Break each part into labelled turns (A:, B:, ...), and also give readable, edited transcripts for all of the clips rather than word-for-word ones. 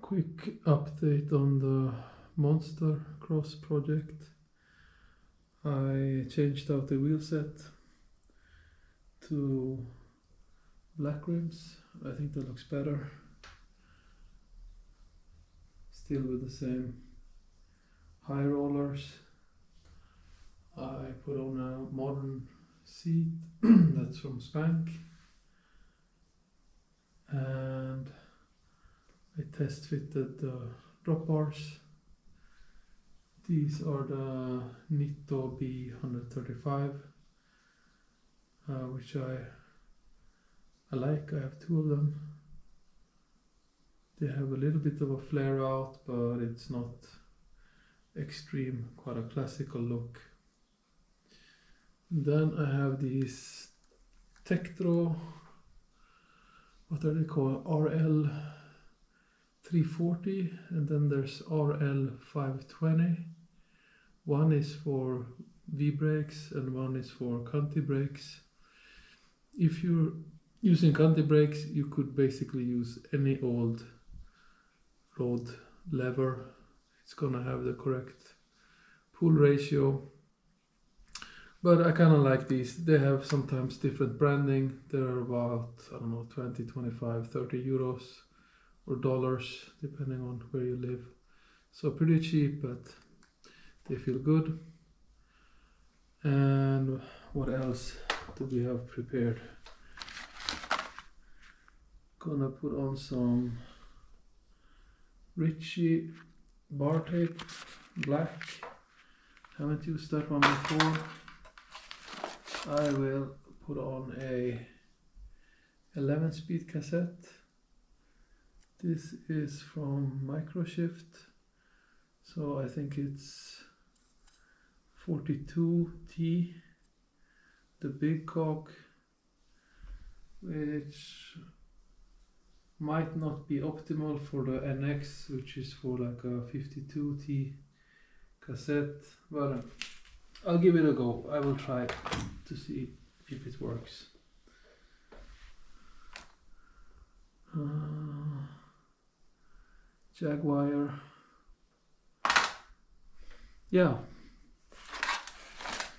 A: Quick update on the Monstercross project. I changed out the wheel set to black rims. I think that looks better. Still with the same high rollers. I put on a modern seat that's from Spec, and I test fitted the drop bars. These are the MTB 135, which I like. I have two of them. They have a little bit of a flare out, but it's not extreme, quite a classical look. Then I have these Tektro, what are they called? RL 340, and then there's RL 520. One is for V brakes and one is for canti brakes. If you're using canti brakes, you could basically use any old road lever. It's gonna have the correct pull ratio. But I kind of like these. They have sometimes different branding. They're about, I don't know, 20, 25, 30 euros or dollars, depending on where you live. So pretty cheap, but they feel good. And what else do we have prepared? Gonna put on some Ritchie bar tape, black. Haven't used that one before. I will put on a 11-speed cassette. This is from Microshift, so I think it's 42T, the big cock, which might not be optimal for the NX, which is for like a 52T cassette, but I'll give it a go. I will try to see if it works. Jaguar. Yeah.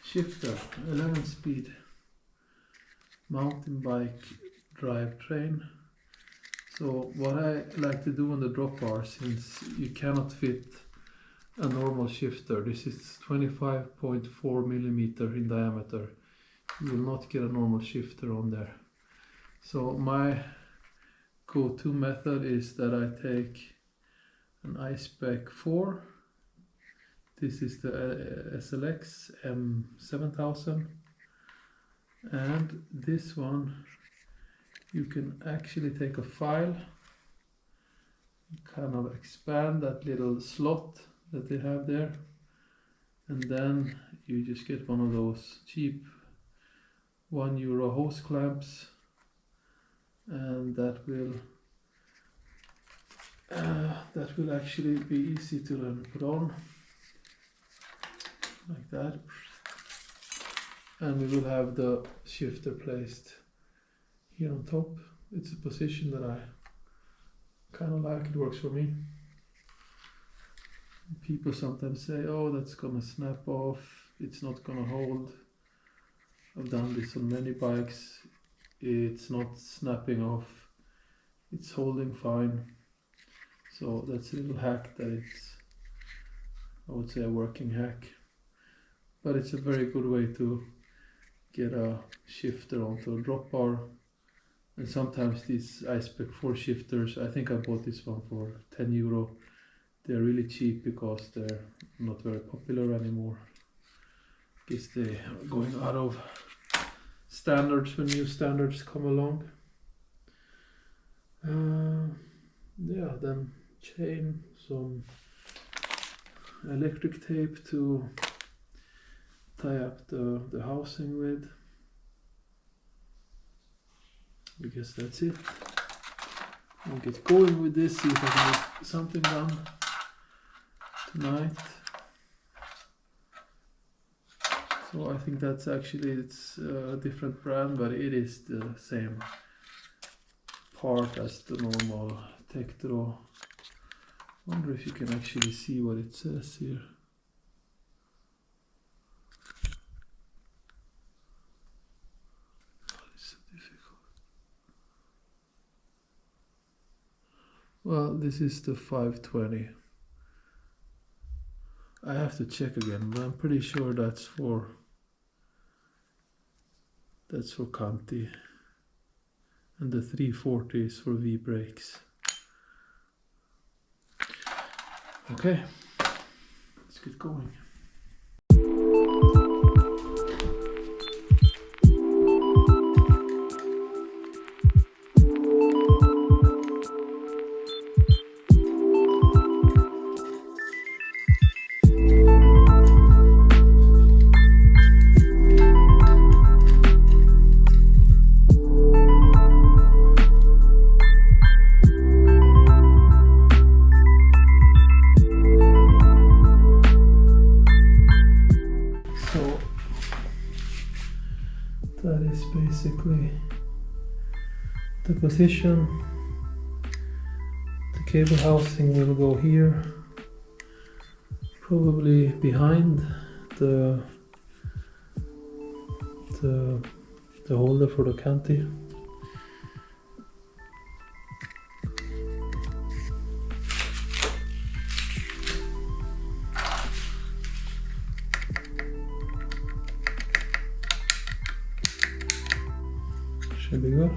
A: Shifter, 11-speed mountain bike drivetrain. So what I like to do on the drop bar, since you cannot fit a normal shifter, this is 25.4 millimeter in diameter, you will not get a normal shifter on there. So my go-to method is that I take an iSpec 4. This is the SLX M7000, and this one you can actually take a file, kind of expand that little slot that they have there, and then you just get one of those cheap €1 hose clamps, and that will actually be easy to then put on like that, and we will have the shifter placed here on top. It's a position that I kind of like. It works for me. People sometimes say, oh, that's gonna snap off, it's not gonna hold. I've done this on many bikes. It's not snapping off, it's holding fine. So that's a little hack that it's, I would say, a working hack, but it's a very good way to get a shifter onto a drop bar. And sometimes these iSpec 4 shifters, I think I bought this one for €10. They're really cheap because they're not very popular anymore. Guess they're going out of standards when new standards come along. Yeah, then chain, some electric tape to tie up the housing with. I guess that's it. I'll get going with this, see if I can get something done tonight. So I think that's actually, it's a different brand, but it is the same part as the normal Tektro Wonder if you can actually see what it says here. Oh, it's so difficult. Well, this is the 520. I have to check again, but I'm pretty sure that's for Canti, and the 340 is for V brakes. Okay, let's get going. That is basically the position. The cable housing will go here, probably behind the holder for the canti. Should be good.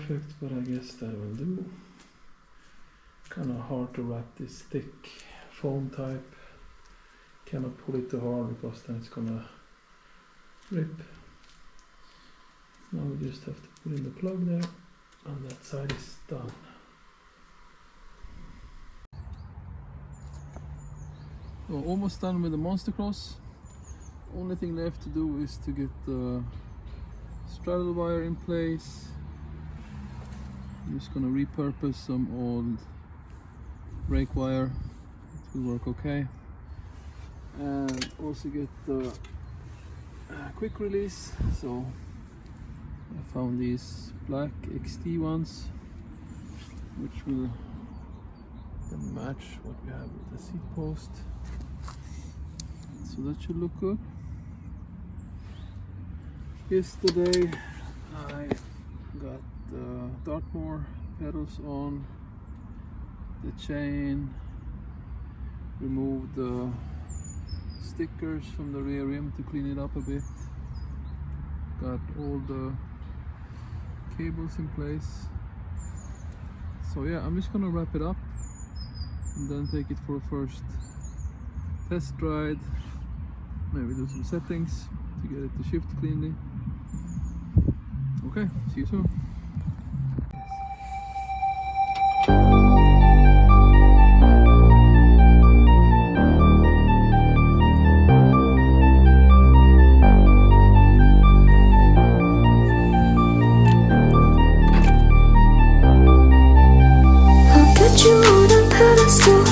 A: perfect, but I guess that will do. Kind of hard to wrap this thick foam type. Cannot pull it too hard because then it's gonna rip. Now we just have to put in the plug there, and that side is done. So almost done with the Monstercross. Only thing left to do is to get the straddle wire in place. I'm just gonna repurpose some old brake wire. It will work okay. And also get the quick release. So I found these black XT ones, which will then match what we have with the seat post. So that should look good. Yesterday I got the Dartmoor pedals on, the chain, removed the stickers from the rear rim to clean it up a bit, got all the cables in place. So yeah, I'm just gonna wrap it up and then take it for a first test ride, maybe do some settings to get it to shift cleanly. Okay, see you soon.
B: I'll put you on a pedestal.